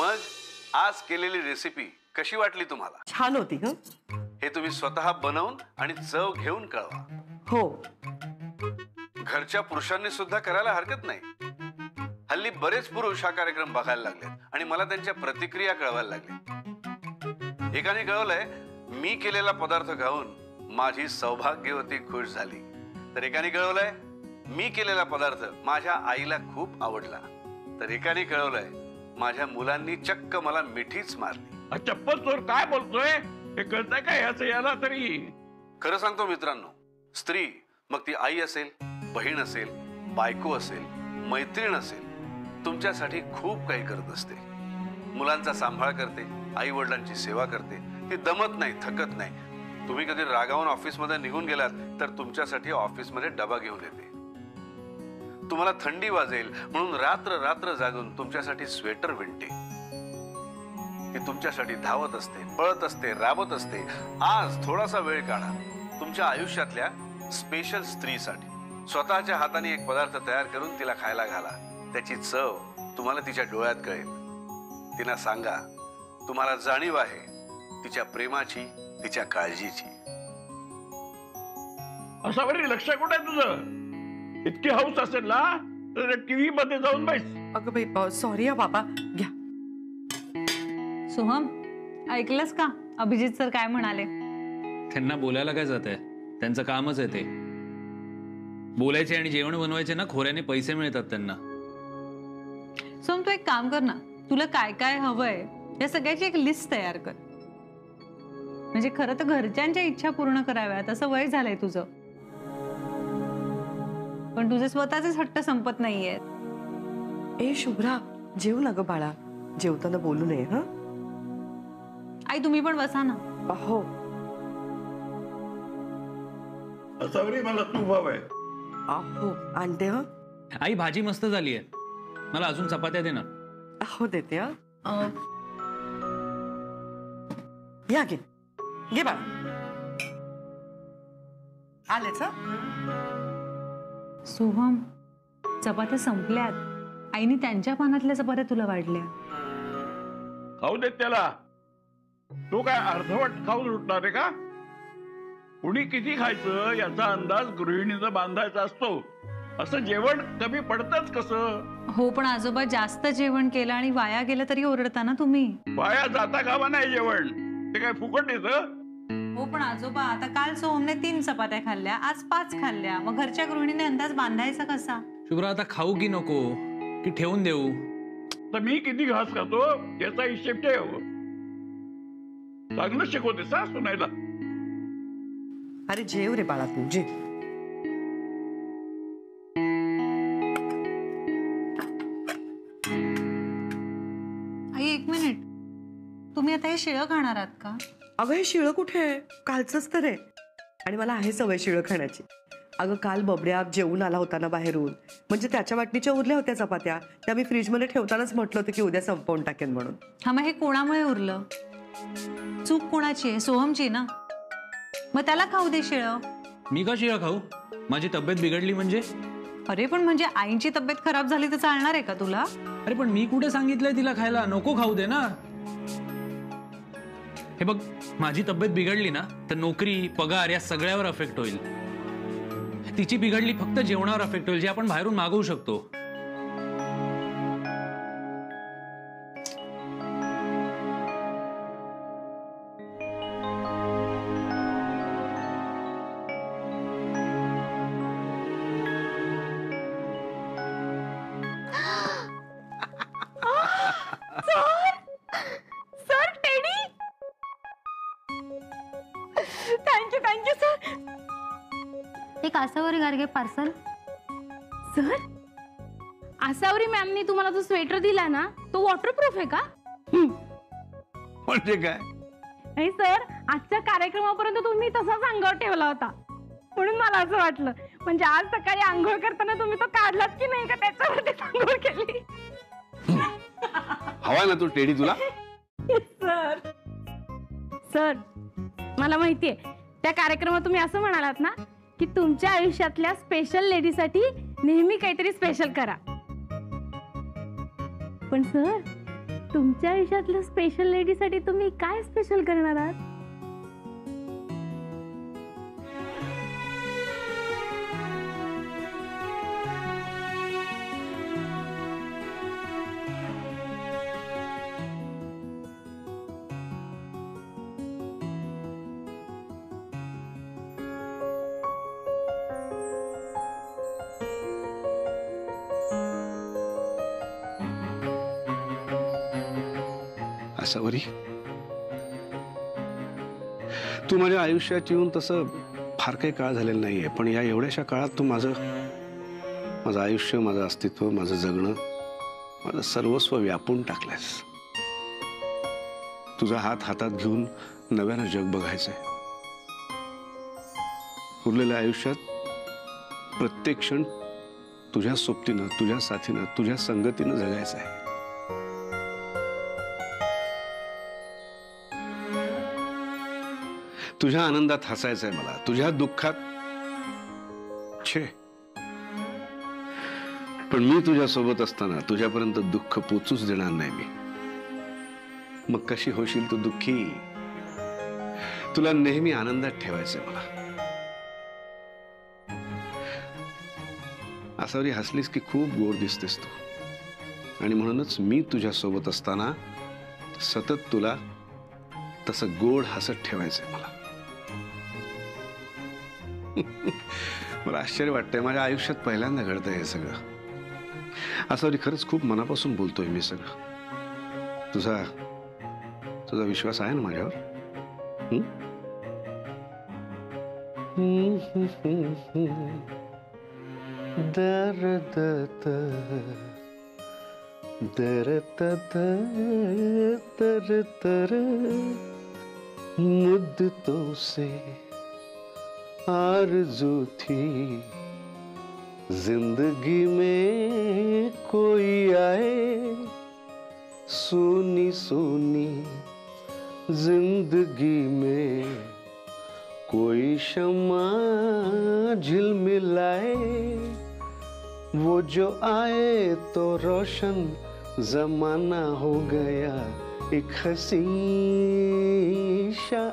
मग आज केलेली रेसिपी कशी वाटली तुम्हाला? छान होती ग. हे तुम्ही स्वतः बनवून आणि चव घेऊन कळवा. हो, घरच्या पुरुषांनी सुद्धा करायला हरकत नाही. हल्ली बरेच पुरुष हा कार्यक्रम बघायला लागले आणि मला त्यांच्या प्रतिक्रिया कळवायला लागल्या. एकाने कळवलंय, मी केलेला पदार्थ खाऊन माझी सौभाग्यवती खुश झाली. तर एकाने कळवलंय, मी केलेला पदार्थ माझ्या आईला खूप आवडला. तर एकाने कळवलंय, माझ्या मुलांनी चक्क मला मिठीच मारली. चप्पल चोर काय बोलतोय हे कळतंय का याचं याला तरी? खरं सांगतो मित्रांनो, स्त्री मग ती आई असेल, बहीण असेल, बायको असेल, मैत्रीण असेल, तुमच्यासाठी खूप काही करत असते. मुलांचा सांभाळ करते, आई वडिलांची सेवा करते. ती दमत नाही, थकत नाही. तुम्ही कधी रागावून ऑफिसमध्ये निघून गेलात तर तुमच्यासाठी ऑफिसमध्ये डबा घेऊन येते. तुम्हाला थंडी वाजेल म्हणून रात्र रात्र जागून तुमच्यासाठी स्वेटर विणते. ती तुमच्यासाठी धावत असते, पळत असते, राबत असते. आज थोडासा वेळ काढा तुमच्या आयुष्यातल्या स्पेशल स्त्रीसाठी. स्वतःच्या हाताने एक पदार्थ तयार करून तिला खायला घाला. त्याची चव तुम्हाला तिच्या डोळ्यात कळेल. तिला सांगा, तुम्हाला जाणीव आहे तिच्या प्रेमाची, तिच्या काळजीची. असा बरी लक्ष कुठे आहे तुझं? इतकी हौस असेल ना तर टीव्ही मध्ये जाऊन बस. अगं बाई सॉरी हा बाबा, घ्या. सोहम, ऐकलंस का अभिजित सर काय म्हणाले? त्यांना बोलायला काय जात आहे, त्यांचं कामच आहे ते. बोलायचे आणि जेवण बनवायचे ना, खोऱ्याने पैसे मिळतात त्यांना. सोहम, तू एक काम कर ना, तुला काय काय हवंय या सगळ्याची एक लिस्ट तयार कर. म्हणजे खरं तर घरच्यांच्या इच्छा पूर्ण कराव्यात असं वय झालंय तुझं, पण तुझे स्वतःचेच हट्ट संपत नाहीयेत. ए शुभ्रा, जेव ना ग बाळा, जेवताना बोलू नये. हा आई, तुम्ही पण बसा ना. हो. असा बरी मला तूप हवंय. हो आणते. हा आई, भाजी मस्त झाली आहे, मला अजून चपात्या दे ना. हो देते. हा या घे, घे बाळा. आलेच. सोहम, चपात्या संपल्यात. आईने त्यांच्या पानातल्या चपात्या तुला वाढल्या. खाऊ देत त्याला. तो काय अर्धवट खाऊन उठणार आहे का? कुणी किती खायचं याचा अंदाज गृहिणीचा बांधायचा असतो. असं जेवण कमी पडतच कसं? हो, पण आजोबा जास्त जेवण केलं आणि वाया गेलं तरी ओरडता ना तुम्ही. वाया जाता कामा नाही जेवण, ते काय फुकट येतं? हो, पण आजोबा आता काल सोहमने 3 चपात्या खाल्ल्या, आज 5 खाल्ल्या. मग घरच्या गृहिणीने अंदाज बांधायचा कसा? शुभ्रा, आता खाऊ की नको की ठेवून देऊ? तर मी किती घास खातो याचा हिशेब ठेव. चांगलं शिकवते सा सुनायला. अरे जेव रे बाळा, तू जेव. आई, 1 मिनिट, तुम्ही आता हे शिळं खाणार आहात का? अगं हे शिळं कुठे आहे, कालचंच तर आहे. आणि मला आहे सवय शिळं खाण्याची. अगं काल बबड्या जेवून आला होता ना बाहेरून, म्हणजे त्याच्या वाटणीच्या उरल्या होत्या चपात्या, त्या मी फ्रीजमध्ये ठेवतानाच म्हटलं होतं की उद्या संपवून टाकेन म्हणून. हा, मग हे कोणामुळे उरलं? चूक कोणाची आहे? सोहमची ना. मग त्याला खाऊ दे शिळं. मी का शिळं खाऊ? माझी तब्येत बिघडली म्हणजे? अरे पण म्हणजे आईची तब्येत खराब झाली तर चालणार आहे का तुला? अरे पण मी कुठे सांगितलंय तिला खायला? नको खाऊ दे ना. हे बघ, माझी तब्येत बिघडली ना तर नोकरी, पगार या सगळ्यावर अफेक्ट होईल. तिची बिघडली फक्त जेवणावर अफेक्ट होईल, जे आपण बाहेरून मागवू शकतो. Thank you sir. एक आसावरी गार्गे पार्सल. सर, आसावरी मॅमनी तुम्हाला जो स्वेटर दिला ना तो वॉटरप्रूफ आहे का? म्हणजे काय? नाही सर, आजच्या कार्यक्रमापर्यंत तुम्ही तसाच अंगावर ठेवला होता, म्हणून मला असं वाटलं. म्हणजे आज सकाळी आंघोळ करताना तुम्ही तो काढलात की नाही का त्याच्यावरती आंघोळ केली. हवाय ना तू टेडी तुला? सर सर मला माहितीये त्या कार्यक्रमात तुम्ही असं म्हणालात ना की तुमच्या आयुष्यातल्या स्पेशल लेडीसाठी नेहमी काहीतरी स्पेशल करा. पण सर, तुमच्या आयुष्यातल्या स्पेशल लेडीसाठी तुम्ही काय स्पेशल करणार आहात? आसावरी, तू माझ्या आयुष्यात येऊन तसं फार काही काळ झालेला नाहीये, पण या एवढ्याशा काळात तू माझं आयुष्य, माझं अस्तित्व, माझं जगणं, माझं सर्वस्व व्यापून टाकलंयस. तुझा हात हातात घेऊन नव्यानं जग बघायचंय. उरलेल्या आयुष्यात प्रत्येक क्षण तुझ्या सोबतीनं, तुझ्या साथीनं, तुझ्या संगतीनं जगायचं आहे. तुझ्या आनंदात हसायचंय मला, तुझ्या दुःखात छे. पण मी तुझ्या सोबत असताना तुझ्यापर्यंत दुःख पोचूच देणार नाही मी. मग कशी होशील तू दुःखी? तुला नेहमी आनंदात ठेवायचंय मला. आसावरी, हसलीस की खूप गोड दिसतेस तू, आणि म्हणूनच मी तुझ्या सोबत असताना सतत तुला तसं गोड हसत ठेवायचंय मला. मला आश्चर्य वाटतंय, माझ्या आयुष्यात पहिल्यांदा घडतंय हे सगळं. आसावरी, खरंच खूप मनापासून बोलतोय मी सगळं. तुझा विश्वास आहे ना माझ्यावर? मुद्दतों से आरज़ू थी जिंदगी में कोई आए, सोनी सोनी जिंदगी में कोई शम्मा झिलमिलाए. वो जो आए तो रोशन जमाना हो गया एक हसी शा.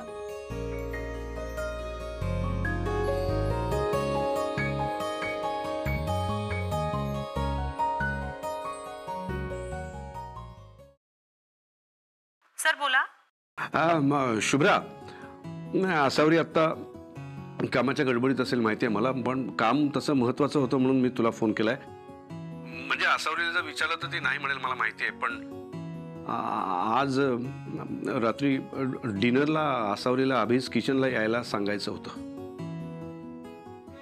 सर बोला. शुभ्रा, नाही, आसावरी आत्ता कामाच्या गडबडीत असेल माहिती आहे मला, पण काम तसं महत्वाचं होतं म्हणून मी तुला फोन केलाय. म्हणजे आसावरीला जर विचारलं तर ती नाही म्हणेल मला माहिती आहे, पण आज रात्री डिनरला आसावरीला अभिज किचनला यायला सांगायचं होतं.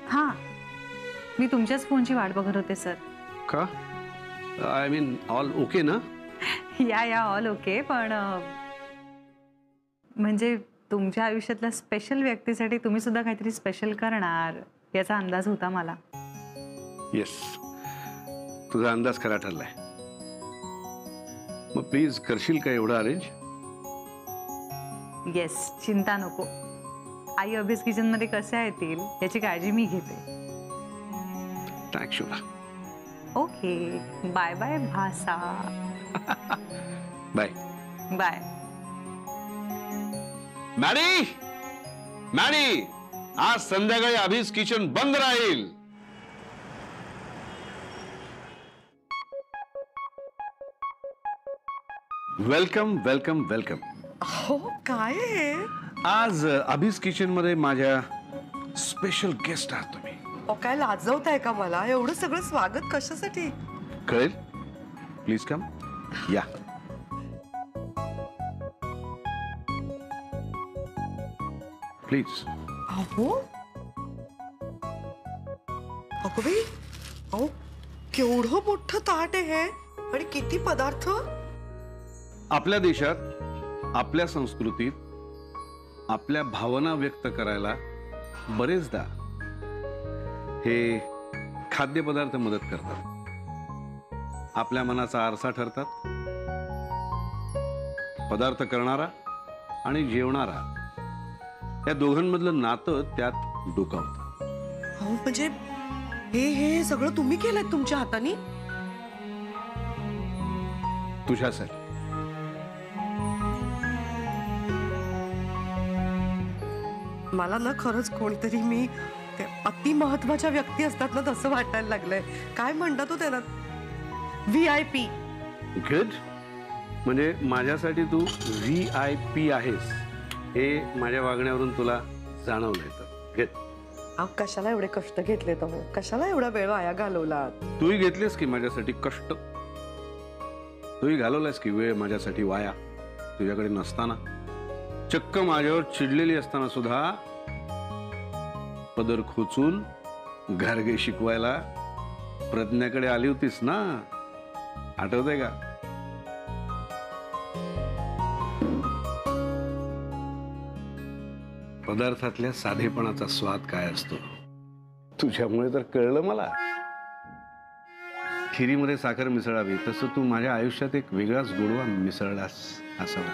हां, मी तुमच्याच फोनची वाट बघत होते सर. का? आय मीन ऑल ओके ना? या ऑल ओके, पण म्हणजे तुमच्या आयुष्यातल्या स्पेशल व्यक्तीसाठी तुम्ही सुद्धा काहीतरी स्पेशल करणार याचा अंदाज होता मला. येस, तुझा अंदाज खरा ठरलाय. मग प्लीज करशील का एवढं अरेंज? येस, चिंता नको. आई अभेस किचन मध्ये कसे येतील याची काळजी मी घेते. Thanks Shubhra. Okay, bye bye Bhasa. Bye bye. Maddy, आज संध्याकाळी अभिज किचन बंद राहील. Welcome welcome welcome. हो, काय आहे? आज अभिज किचन मध्ये माझ्या स्पेशल गेस्ट आहात तुम्ही. काय लाजवताय का मला? एवढं सगळं स्वागत कशासाठी? कळेल, प्लीज कम. या. प्लीज. अहो अगं बाई, अहो केवढं मोठं ताट आहे हे, आणि किती पदार्थ. आपल्या देशात, आपल्या संस्कृतीत, आपल्या भावना व्यक्त करायला बरेचदा हे खाद्यपदार्थ मदत करतात. आपल्या मनाचा आरसा ठरतात. पदार्थ करणारा आणि जेवणारा या दोघांमधलं नातं त्यात डोकावतं. अहो म्हणजे हे सगळं तुम्ही केलं तुमच्या हाताने? तुझ्यासाठी. मला ना खरंच कोणतरी मी ते अति महत्वाच्या व्यक्ती असतात ना तसं वाटायला लागलंय. काय म्हणतात तो त्याला, VIP. गुड. म्हणजे माझ्यासाठी तू VIP आहेस हे माझ्या वागण्यावरून तुला जाणवलं येतं. गुड. अहो कशाला एवढे कष्ट घेतले तो, कशाला एवढा वेळ वाया घालवला. तूही घेतलीस की माझ्यासाठी कष्ट, तूही घालवलास की वेळ माझ्यासाठी वाया. तुझ्याकडे नसताना, चक्क माझ्यावर चिडलेली असताना सुद्धा पदर खोचून घारगे शिकवायला प्रज्ञाकडे आली होतीस ना, आठवतंय का? पदार्थातल्या साधेपणाचा स्वाद काय असतो तुझ्यामुळे तर कळलं मला. खिरीमध्ये साखर मिसळावी तसं तू माझ्या आयुष्यात एक वेगळाच गोडवा मिसळलास असावा.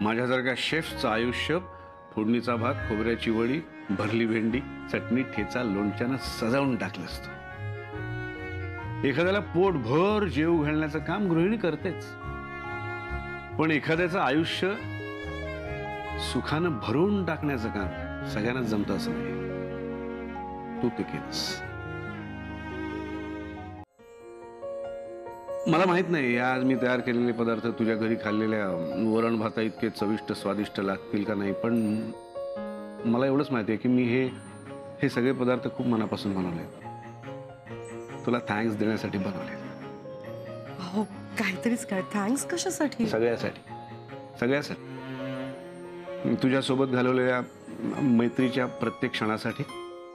माझ्यासारख्या शेफचं आयुष्य फोडणीचा भात, खोबऱ्याची वडी, भरली भेंडी, चटणी, ठेचा, लोणच्यानं सजावून टाकलं असतं. एखाद्याला पोटभर जेव घालण्याचं काम गृहिणी करतेच, पण एखाद्याचं आयुष्य सुखानं भरून टाकण्याचं काम सगळ्यांनाच जमतं असं नाही. तू ते केलंस. मला माहित नाही आज मी तयार केलेले पदार्थ तुझ्या घरी खाल्लेल्या वरण भाता इतके चविष्ट स्वादिष्ट लागतील का नाही, पण मला एवढंच माहिती आहे की मी हे सगळे पदार्थ खूप मनापासून बनवले, तुला थँक्स देण्यासाठी बनवले. अहो काहीतरीच काय, थँक्स कशासाठी? सगळ्यासाठी, सगळ्यासाठी. तुझ्यासोबत घालवलेल्या मैत्रीच्या प्रत्येक क्षणासाठी,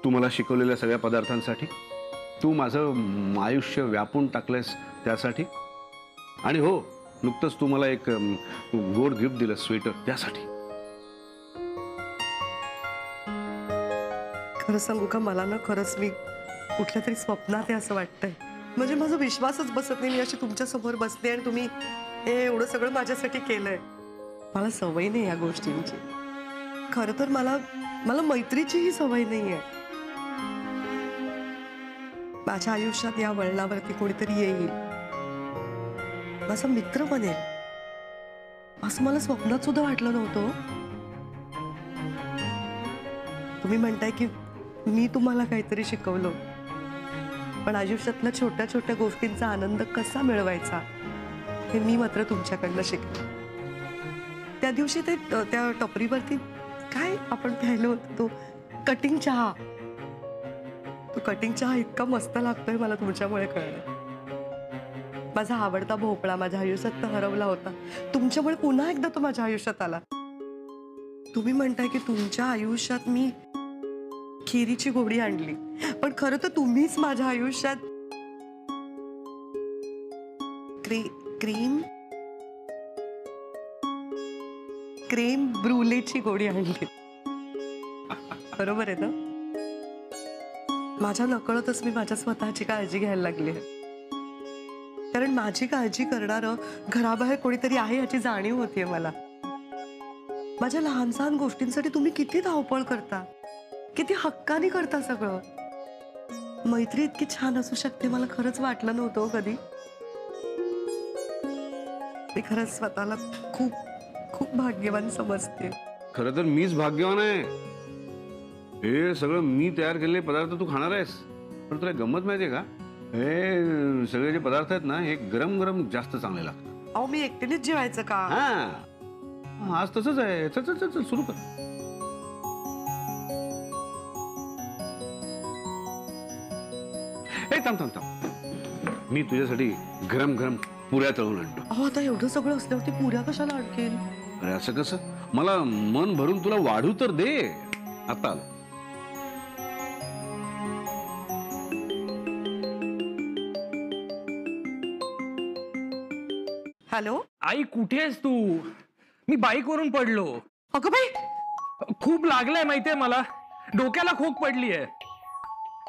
तू मला शिकवलेल्या सगळ्या पदार्थांसाठी, तू माझं आयुष्य व्यापून टाकलंयस त्यासाठी, आणि हो नुकतंच तू मला एक गोड गिफ्ट दिलं, स्वेटर, त्यासाठी. खरं सांगू का, मला ना खरंच मी कुठल्या तरी स्वप्नात आहे असं वाटतंय. म्हणजे माझा विश्वासच बसत नाही, मी अशी तुमच्या समोर बसते आणि तुम्ही हे एवढं सगळं माझ्यासाठी केलंय. मला सवय नाही या गोष्टींची. खरं तर मला मैत्रीचीही सवय नाहीये. माझ्या आयुष्यात या वळणावरती कोणीतरी येईल, माझा मित्र बनेल, असं मला स्वप्नात सुद्धा वाटलं नव्हतं. तुम्ही म्हणताय की मी तुम्हाला काहीतरी शिकवलं, पण आयुष्यातल्या छोट्या छोट्या गोष्टींचा आनंद कसा मिळवायचा हे मी मात्र तुमच्याकडनं शिकले. त्या दिवशी ते त्या टपरीवरती काय आपण प्यायलो होतो, तो कटिंग चहा. तो कटिंग चहा इतका मस्त लागतोय मला तुमच्यामुळे कळलं. माझा आवडता भोपळा माझ्या आयुष्यात हरवला होता, तुमच्यामुळे पुन्हा एकदा तो माझ्या आयुष्यात आला. तुम्ही म्हणताय की तुमच्या आयुष्यात मी खिरीची गोडी आणली, पण खरं तर तुम्हीच माझ्या आयुष्यात क्रीम ब्रुलेची गोडी आणली. बरोबर आहे ना? माझ्या नकळतच मी माझ्या स्वतःची काळजी घ्यायला लागली आहे, कारण माझी काळजी करणारं घराबाहेर कोणीतरी आहे याची जाणीव होतीये मला. माझ्या लहान सहान गोष्टींसाठी तुम्ही किती धावपळ करता, किती हक्कानी करता सगळं. मैत्री इतकी छान असू शकते मला खरंच वाटलं नव्हतं कधी. मी खरंच स्वतःला खूप खूप भाग्यवान समजते. खरं तर मीच भाग्यवान आहे. हे सगळं मी तयार केलेले पदार्थ तू खाणार आहेस, पण तुला गंमत माहितीये का, हे सगळे जे पदार्थ आहेत ना हे गरम गरम जास्त चांगले लागतात. अहो मी एकटीनेच जेवायचं का? हा आज तसंच आहे. चल चल चल सुरू कर. ए थांब थांब थांब, मी तुझ्यासाठी गरम गरम पुऱ्या तळून आणतो. अहो आता एवढं सगळं असल्यावरती पुऱ्या कशाला आणखीन? अरे असं कसं, मला मन भरून तुला वाढू तर दे. आता आलो. हॅलो आई कुठे आहेस तू? मी बाईक वरून पडलो. अगं बाई, खूप लागलंय माहितीये मला, डोक्याला खोक पडलीये,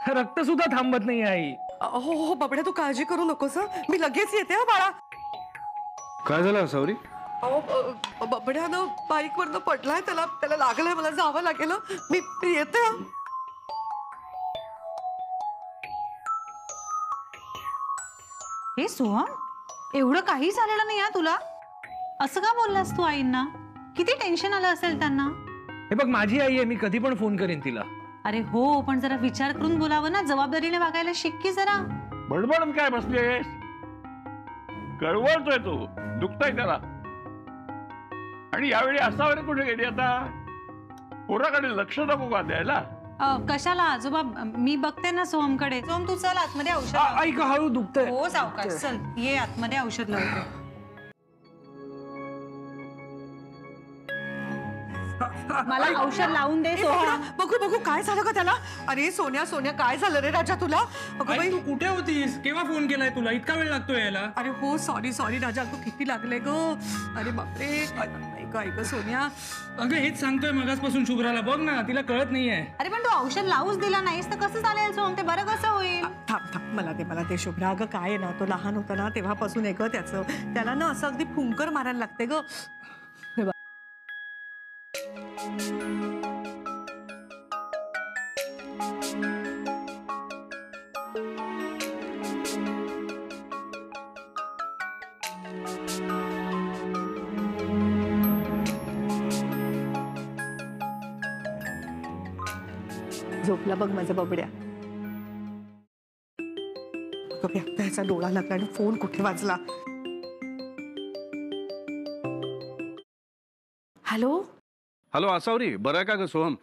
रक्त सुद्धा थांबत नाही आई. हो हो बाबड्या तू काळजी करू नकोस हं. मी लगेच येते हा बाळा. काय झालं सावरी? अहो बाबड्यानं बाईक वरनं पडलाय, त्याला लागलंय, मला जावं लागेल हं. मी येते हं. हे सोहम, एवढं काही झालेलं नाही तुला. असं का बोललास तू आईंना? किती टेन्शन आलं असेल त्यांना. हे बघ माझी आई आहे, मी कधी पण फोन करेन तिला. अरे हो, पण जरा विचार करून बोलावं ना, जबाबदारीने वागायला शिक की जरा. बडबड काय बसलेस? कळवळतोय तो, दुखतोय त्याला. आणि यावेळी असावर कुठे गेली आता? पोराकडे लक्ष नको का द्यायला? कशाला आजोबा, मी बघते ना सोहमकडे. सोहम तू चल आतमध्ये औषध लाव. ऐक हळू दुखतंय. हो सावकाश, चल ये आतमध्ये औषध लावते. मला औषध लावून दे सोहम. बघू बघू काय झालं का त्याला? अरे सोन्या सोन्या काय झालं रे राजा तुला? अगं आई, बाई, तू कुठे होतीस? केव्हा फोन केलाय तुला? इतका वेळ लागतोय यायला? अरे हो सॉरी सॉरी राजा, तू किती लागले ग? अरे बापरे, ऐक ऐक सोन्या. अगं हेच सांगतोय मगासपासून शुभ्राला. बघ ना, तिला कळत नाहीये. अरे पण तू औषध लावूच दिला नाहीस तर कसं चालेल सोहम? ते बरं कसं होईल? थांब थांब, मला ते शुभ्रा. अगं काय आहे ना, तो लहान होता ना तेव्हापासून आहे ग त्याचं. त्याला ना असं अगदी फुंकर मारायला लागते ग. झोपला बघ माझा बबड्या. कभी आता ह्याचा डोळा लागला आणि फोन कुठे वाजला. हॅलो. हॅलो आसावरी, बरं आहे का ग सोहम?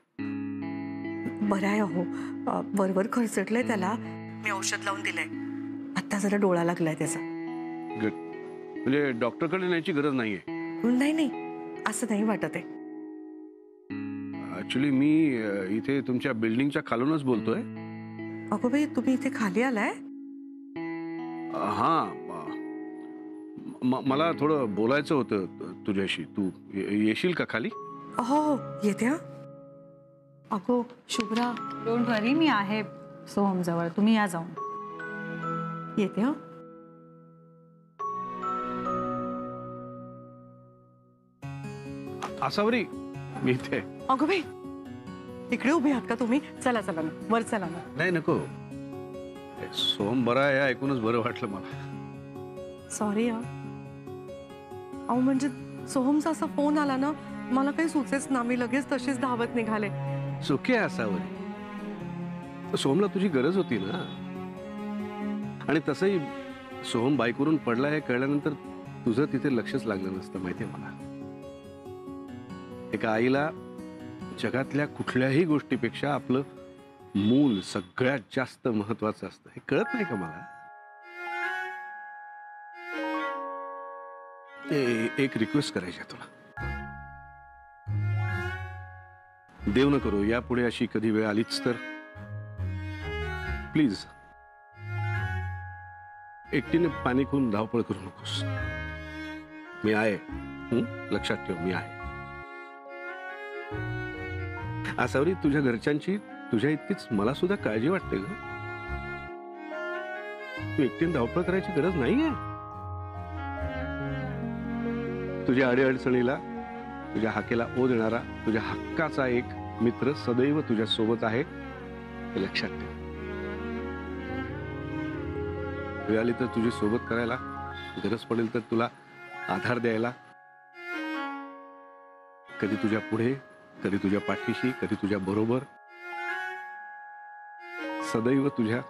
बरं आहे अहो, वरवर खरचटलंय त्याला. मी औषध लावून दिलंय. आता जरा डोळा लागलाय त्याचा. गुड. म्हणजे डॉक्टरकडे न्यायची गरज नाहीये? नाही नाही, असं नाही वाटत आहे. ऍक्च्युली मी इथे तुमच्या बिल्डिंगच्या खालूनच बोलतोय. अगो बाई, तुम्ही इथे खाली आलाय? हा, मला थोडं बोलायचं होतं तुझ्याशी. तू येशील का खाली? हो हो येते. हा अगो शुभ्रा, डोंट वरी, मी आहे सोहम जवळ. तुम्ही या जाऊन. येते. हा आसावरी, मी इथे. अगो बाई, इकडे उभे आहात का तुम्ही? चला चला ना, वर चला ना. नाही नको, सोहम बरा आहे ऐकूनच बरं वाटलं मला. सॉरी हा. अहो म्हणजे सोहमचा असा फोन आला ना, मला काही सुचेच ना. मी लगेच तशीच धावत निघाले. सुखी आहे आसावरी. सोहमला तुझी गरज होती ना. आणि तसंही सोहम बाईकवरून पडला हे कळल्यानंतर तुझं तिथे लक्षच लागलं नसतं, माहितीये मला. एका आईला जगातल्या कुठल्याही गोष्टीपेक्षा आपलं मूल सगळ्यात जास्त महत्वाचं असतं, हे कळत नाही का मला? एक रिक्वेस्ट करायची आहे तुला. देव न करो यापुढे अशी कधी वेळ आलीच तर प्लीज एकटीने पॅनिक होऊन धावपळ करू नकोस. मी आहे, लक्षात ठेव, मी आहे. आसावरी, तुझ्या घरच्यांची तुझ्या इतकीच मला सुद्धा काळजी वाटते ग. तू एकटीने धावपळ करायची गरज नाहीये. तुझ्या अडीअडचणीला, तुझ्या हाकेला ओ देणारा, तुझ्या हक्काचा एक मित्र सदैव तुझ्या सोबत आहे, हे लक्षात ठेव. वेळ आली तर तुझी सोबत करायला, गरज पडेल तर तुला आधार द्यायला, कधी तुझ्या पुढे, कधी तुझ्या पाठीशी, कधी तुझ्या बरोबर, सदैव तुझ्या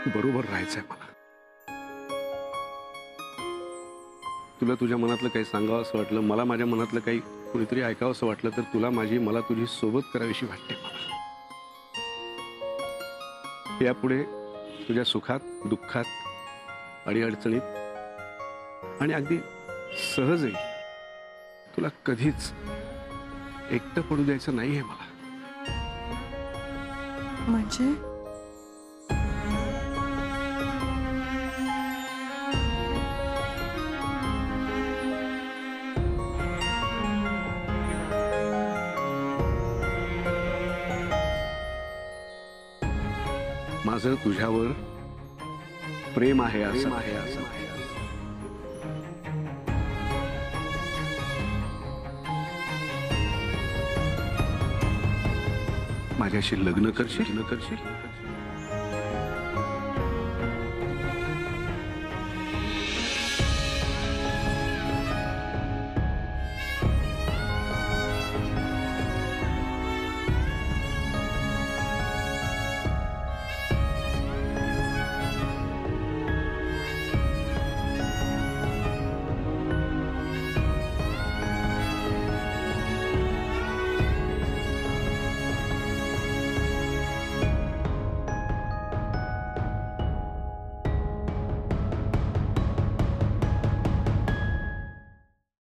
बरोबर राहायचंय मला. तुला तुझ्या मनातलं काही सांगावं असं वाटलं, मला माझ्या मनातलं काही कुणीतरी ऐकावं असं वाटलं तर तुला माझी, मला तुझी सोबत करावीशी वाटते मला. यापुढे तुझ्या सुखात, दुःखात, अडीअडचणीत आणि अगदी सहजही तुला कधीच एकटं पडू द्यायचं नाहीये मला. म्हणजे माझं तुझ्यावर प्रेम आहे असं आहे असं. माझ्याशी लग्न करशील?